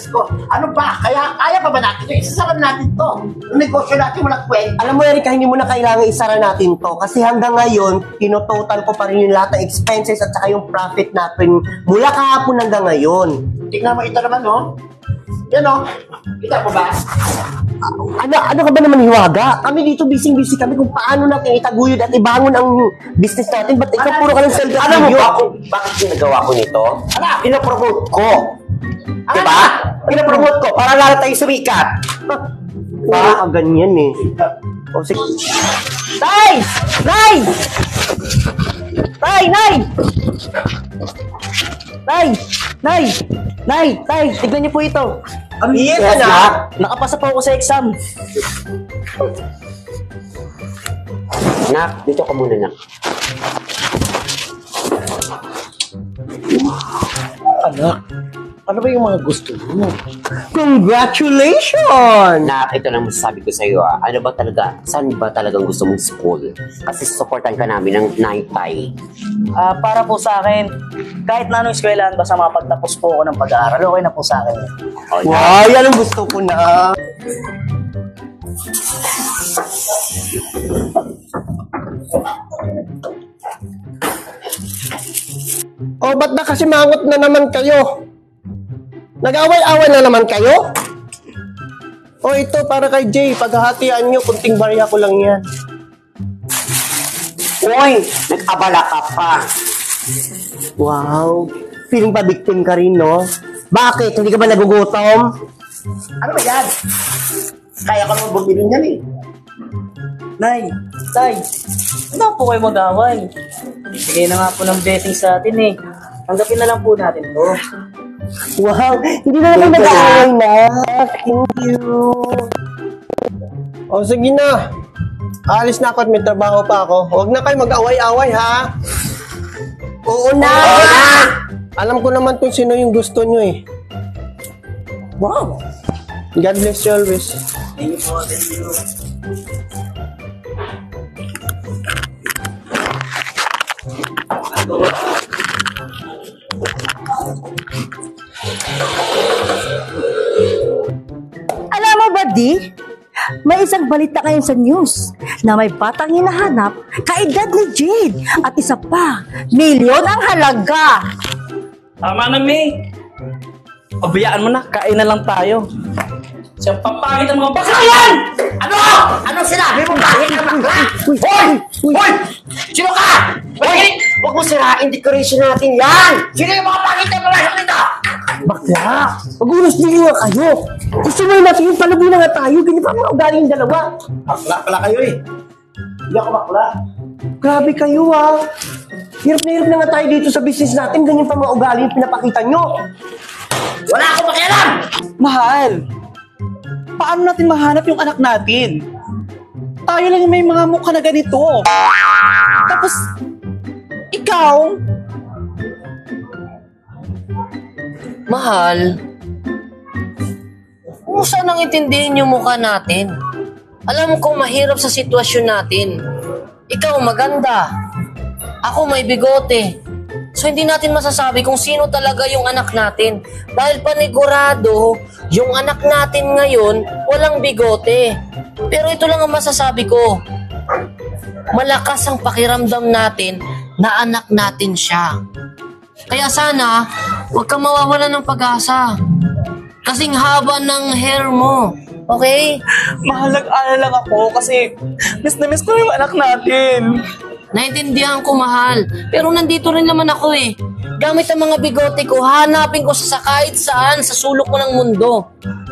ko. Ano ba? Kaya pa ba natin ito? Isasara natin to. Yung negosyo natin walang kwenta. Alam mo, Erika, hindi mo na kailangan isara natin to. Kasi hanggang ngayon, tinototal ko pa rin yung lahat ng expenses at saka yung profit natin mula kahapon hanggang ngayon. Tingnan mo ito naman, no? Yan, no? Kita mo ba? Ano ka ba naman, Hiwaga? Kami dito busy kami kung paano natin itaguyod at ibangon ang business natin. Ba't ikaw puro ka ng self-video? Alam mo ba bakit ginagawa ko nito? Pinapromote ko. Diba? Pinapromote ko para lalo tayo sumikat. Ganyan eh. O sige. Tay! Tay! Tay! Nay! Tay! Nay! Nay! Tay! Tignan niyo po ito. Yes, anak! Nakapasa po ako sa exam. Nak, dito ka muna, nak. Anak, ano ba yung mga gusto mo? Congratulations! Nak, ito lang masasabi ko sa iyo. Ano ba talaga, saan ba talagang gusto mong school? Kasi supportan ka namin ng Naitay. Para po sa akin, kahit na anong eskwelahan, basta makapagtapos po ako ng pag-aaral, okay na po sa akin. Wow, yan ang gusto ko na. Oh, ba't ba kasi mangot na naman kayo? Nag-away-away na naman kayo? Oh, ito para kay Jay. Paghahatian nyo, kunting barya ko lang yan. Uy, nag-abala ka pa. Wow, feeling pa victim ka rin, no? Bakit? Hindi ka ba nagugutom? Ano ba yan? Kaya ka naman bumili niyan eh. Nay, Tay, ano po kayo mag-away? Bigay na nga po ng blessing sa atin eh. Tanggapin na lang po natin to. Wow, hindi na naman nag-away na. Thank you. O, sige na. Alis na ako at may trabaho pa ako. Huwag na kayo mag-away-away, ha? Oo na! Alam ko naman kung sino yung gusto nyo, eh. Wow! God bless you always. Thank you po, thank you. Alam mo ba, Di? May isang balita ngayon sa news na may batang hinahanap kaedad ni Jade at isa pa, milyon ang halaga. Tama na, May. Pabayaan mo na, kain na lang tayo. Siyang papangit ang mga bakla yan! Ano? Anong sinabi mo? Bakit ka bakla? Hoy! Sino ka? Hoy! Huwag mo sirain decoration natin yan! Sino yung mga pangit na babae dito? Bakla! Mag-unos din nga kayo! Gusto mo natin yung palubo na nga tayo, ganyan pa mga ugali yung dalawa. Bakla pala kayo eh. Hindi ako bakla. Grabe kayo, ha? Hirap na nga tayo dito sa business natin, ganyan pa mga ugali yung pinapakita nyo. Wala akong pakialam! Mahal, paano natin mahanap yung anak natin? Tayo lang yung may mga mukha na ganito. Tapos, ikaw? Mahal, kung saan ang intindihin yung mukha natin? Alam kong mahirap sa sitwasyon natin. Ikaw maganda. Ako may bigote. So hindi natin masasabi kung sino talaga yung anak natin. Dahil panigurado, yung anak natin ngayon walang bigote. Pero ito lang ang masasabi ko. Malakas ang pakiramdam natin na anak natin siya. Kaya sana, huwag kang mawawalan ng pag-asa. Kasing haba ng hair mo. Okay? Mahal, nag-alala lang ako kasi miss na miss ko yung anak natin. Naintindihan ko, mahal. Pero nandito rin naman ako eh. Gamit ang mga bigote ko, hanapin ko sa kahit saan sa sulok mo ng mundo.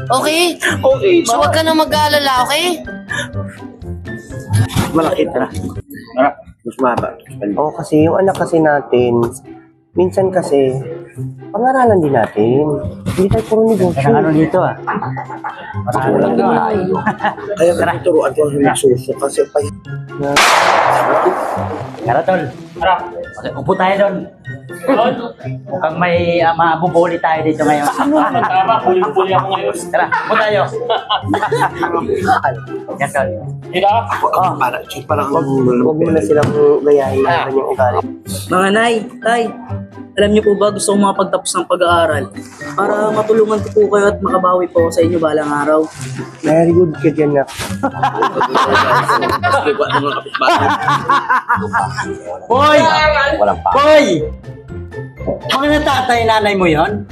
Okay? Okay, So huwag ka na mag-aalala, okay? Malaki, tara. Mas mahaba. Oo, kasi yung anak kasi natin, minsan kasi, pangaralan din natin. Hindi tayo puro negosyo. Ano dito ah? Walang tayo. Kaya naturuan ko ang nagsuso kasi pa Tara, Tol. Tara. Okay, upo tayo doon. Mukhang may mabubuli tayo dito ngayon. Tama, huli-huli ako ngayon. Tara, upo tayo. Yan, Tol. Parang huwag mo na silang gayahin na yung ugali. Mga nay, tay, alam niyo po ba gusto kong makapagtapos ng pag-aaral para matulungan ko po kayo at makabawi po sa inyo balang araw. Very good ka dyan, nak. Boy! Boy! Mga tatay nanay mo yon?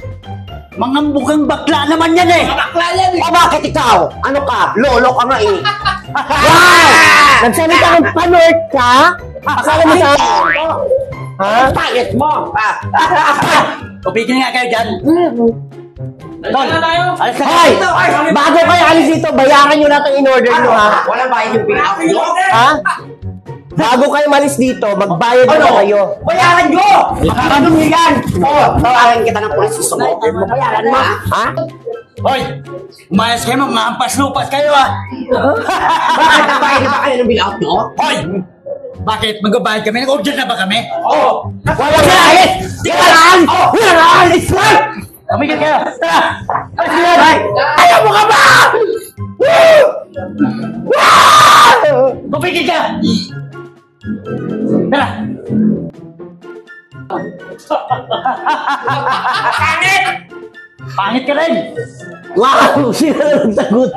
Mga mukhang bakla naman yan eh! Bakla yan eh! O bakit ikaw? Ano ka? Lolo ka nga eh! Nagsalita kang panort ka? Akala mo sa... Ha? Pangit mo! Tubigin nga kayo dyan! Tol! Alis na Hoy! kayo! Bago kayo alis dito, bayaran nyo lahat ang in-order nyo, ha? Wala ba yung pick-up nyo? Ha? Bago kayo malis dito, magbayad na kayo. Bayaran nyo! Ano nyo yan? Oo, tawagan kita ng polis. Gusto mo? Bayaran mo. Ha? Hoy! Umayos kayo, mampas-lupas kayo ha! Bakit nabayad ba kayo ng bill-out nyo? Hoy! Bakit? Magbabayad kami? Nag-order na ba kami? Oo! Wala na alis! Wala na alis! Wala na alis! Tumigil kayo! Tara! Alis na yan! Ayaw mo ka ba? Tumigil ka! Tara! Pangit! Pangit ka rin! Wow! Sila na nagsagot.